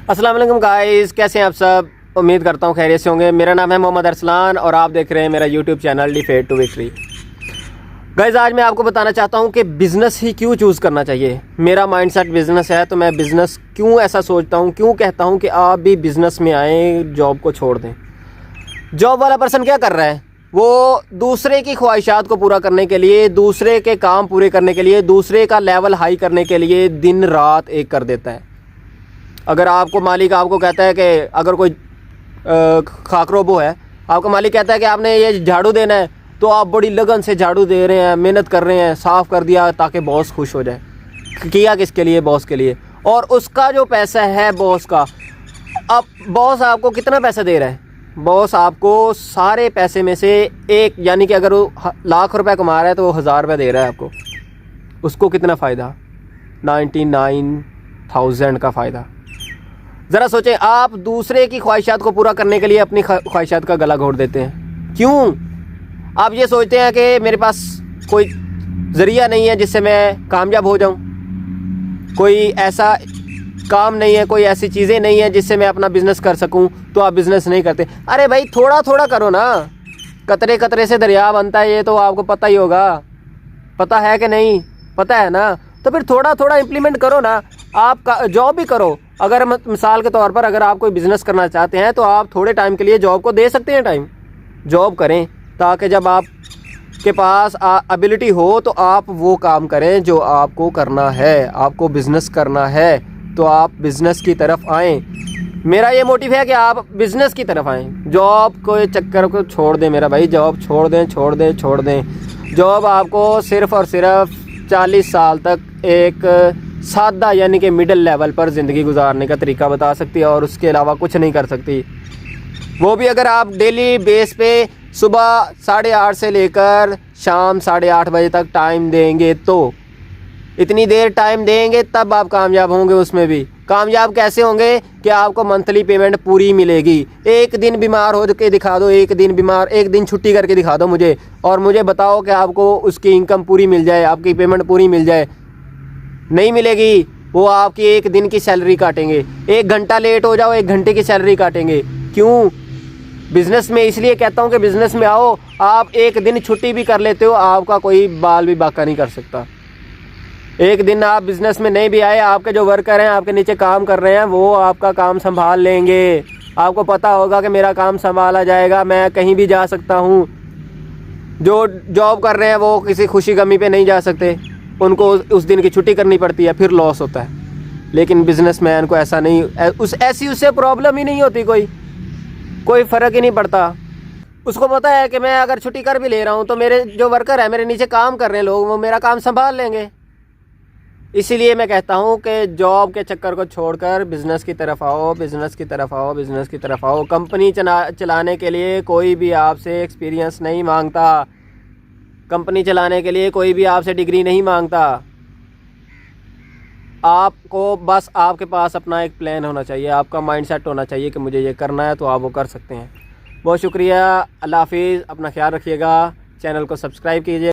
अस्सलाम वालेकुम गाइस, कैसे हैं आप सब। उम्मीद करता हूँ खैरियत से होंगे। मेरा नाम है मोहम्मद अरसलान और आप देख रहे हैं मेरा YouTube channel the fate to victory. Guys, आज मैं आपको बताना चाहता हूँ कि बिज़नेस ही क्यों चूज़ करना चाहिए। मेरा माइंडसेट बिज़नेस है, तो मैं बिज़नेस क्यों ऐसा सोचता हूँ, क्यों कहता हूँ कि आप भी बिज़नेस में आएँ, जॉब को छोड़ दें। जॉब वाला पर्सन क्या कर रहा है, वो दूसरे की ख्वाहिशात को पूरा करने के लिए, दूसरे के काम पूरे करने के लिए, दूसरे का लेवल हाई करने के लिए दिन रात एक कर देता है। अगर आपको मालिक आपको कहता है कि अगर कोई खाकरोबो है, आपका मालिक कहता है कि आपने ये झाड़ू देना है, तो आप बड़ी लगन से झाड़ू दे रहे हैं, मेहनत कर रहे हैं, साफ़ कर दिया ताकि बॉस खुश हो जाए। किया किसके लिए? बॉस के लिए। और उसका जो पैसा है बॉस का, अब बॉस आपको कितना पैसा दे रहा है? बॉस आपको सारे पैसे में से एक, यानी कि अगर वो लाख रुपए कमा रहा है तो वो 1000 रुपये दे रहा है आपको। उसको कितना फ़ायदा? 99,000 का फ़ायदा। ज़रा सोचें, आप दूसरे की ख्वाहिशात को पूरा करने के लिए अपनी ख्वाहिशात का गला घोट देते हैं। क्यों? आप ये सोचते हैं कि मेरे पास कोई ज़रिया नहीं है जिससे मैं कामयाब हो जाऊं, कोई ऐसा काम नहीं है, कोई ऐसी चीज़ें नहीं है जिससे मैं अपना बिज़नेस कर सकूं, तो आप बिज़नेस नहीं करते। अरे भाई, थोड़ा थोड़ा करो ना। कतरे कतरे से दरिया बनता है, ये तो आपको पता ही होगा। पता है कि नहीं? पता है ना। तो फिर थोड़ा थोड़ा इम्प्लीमेंट करो ना। आप जॉब भी करो। अगर मिसाल के तौर पर अगर आप कोई बिज़नेस करना चाहते हैं तो आप थोड़े टाइम के लिए जॉब को दे सकते हैं टाइम। जॉब करें ताकि जब आप के पास एबिलिटी हो तो आप वो काम करें जो आपको करना है। आपको बिज़नेस करना है तो आप बिज़नेस की तरफ आएँ। मेरा ये मोटिव है कि आप बिज़नेस की तरफ आएँ। जॉब को चक्कर को छोड़ दें मेरा भाई, जॉब छोड़ दें, छोड़ दें, छोड़ दें। जॉब आपको सिर्फ़ और सिर्फ 40 साल तक एक सादा यानी कि मिडिल लेवल पर ज़िंदगी गुजारने का तरीका बता सकती है और उसके अलावा कुछ नहीं कर सकती। वो भी अगर आप डेली बेस पे सुबह 8:30 से लेकर शाम 8:30 बजे तक टाइम देंगे, तो इतनी देर टाइम देंगे तब आप कामयाब होंगे। उसमें भी कामयाब कैसे होंगे कि आपको मंथली पेमेंट पूरी मिलेगी। एक दिन बीमार हो के दिखा दो, एक दिन छुट्टी करके दिखा दो मुझे, और मुझे बताओ कि आपको उसकी इनकम पूरी मिल जाए, आपकी पेमेंट पूरी मिल जाए। नहीं मिलेगी। वो आपकी एक दिन की सैलरी काटेंगे। 1 घंटा लेट हो जाओ, 1 घंटे की सैलरी काटेंगे। क्यों? बिज़नेस में इसलिए कहता हूँ कि बिज़नेस में आओ। आप एक दिन छुट्टी भी कर लेते हो, आपका कोई बाल भी बाका नहीं कर सकता। एक दिन आप बिज़नेस में नहीं भी आए, आपके जो वर्कर हैं, आपके नीचे काम कर रहे हैं, वो आपका काम संभाल लेंगे। आपको पता होगा कि मेरा काम संभाला जाएगा, मैं कहीं भी जा सकता हूँ। जो जॉब कर रहे हैं वो किसी खुशी गमी पे नहीं जा सकते, उनको उस दिन की छुट्टी करनी पड़ती है, फिर लॉस होता है। लेकिन बिजनेसमैन को ऐसा नहीं, उससे प्रॉब्लम ही नहीं होती, कोई फ़र्क ही नहीं पड़ता। उसको पता है कि मैं अगर छुट्टी कर भी ले रहा हूँ तो मेरे जो वर्कर है, मेरे नीचे काम कर रहे हैं लोग, वो मेरा काम संभाल लेंगे। इसीलिए मैं कहता हूँ कि जॉब के चक्कर को छोड़कर बिज़नेस की तरफ आओ, बिज़नेस की तरफ आओ, बिज़नेस की तरफ आओ। कंपनी चलाने के लिए कोई भी आपसे एक्सपीरियंस नहीं मांगता। कंपनी चलाने के लिए कोई भी आपसे डिग्री नहीं मांगता। आपको बस आपके पास अपना एक प्लान होना चाहिए, आपका माइंडसेट होना चाहिए कि मुझे ये करना है, तो आप वो कर सकते हैं। बहुत शुक्रिया। अल्लाह हाफिज़। अपना ख्याल रखिएगा। चैनल को सब्सक्राइब कीजिए।